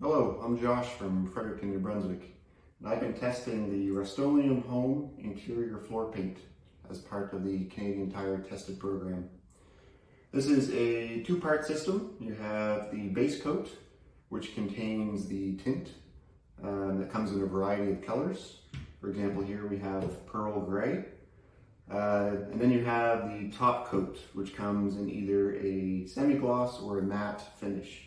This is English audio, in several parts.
Hello, I'm Josh from Fredericton, New Brunswick, and I've been testing the Rust-Oleum Home interior floor paint as part of the Canadian Tire Tested program. This is a two-part system. You have the base coat, which contains the tint that comes in a variety of colors. For example, here we have pearl gray. And then you have the top coat, which comes in either a semi-gloss or a matte finish.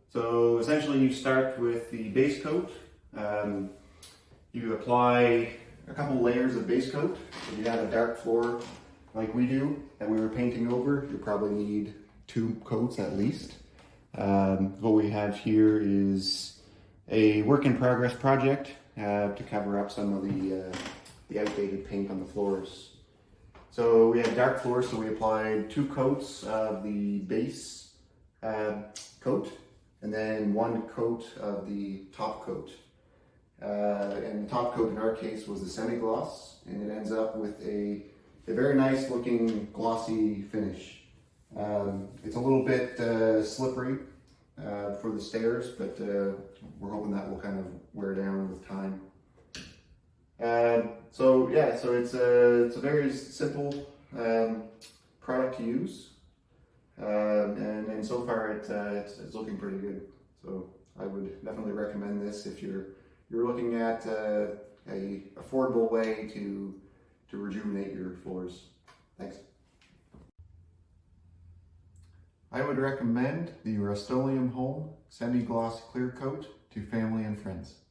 So essentially you start with the base coat. You apply a couple layers of base coat. If you have a dark floor like we do that we were painting over, you probably need 2 coats at least. What we have here is a work in progress project to cover up some of the outdated paint on the floors. So we had dark floors, so we applied 2 coats of the base coat, and then 1 coat of the top coat. And the top coat in our case was the semi-gloss, and it ends up with a very nice looking glossy finish. It's a little bit slippery for the stairs, but we're hoping that will kind of wear down with time. So it's a very simple product to use. And so far it's looking pretty good. So I would definitely recommend this if you're looking at a affordable way to rejuvenate your floors. Thanks. I would recommend the Rustoleum Home Semi-Gloss Clear Coat to family and friends.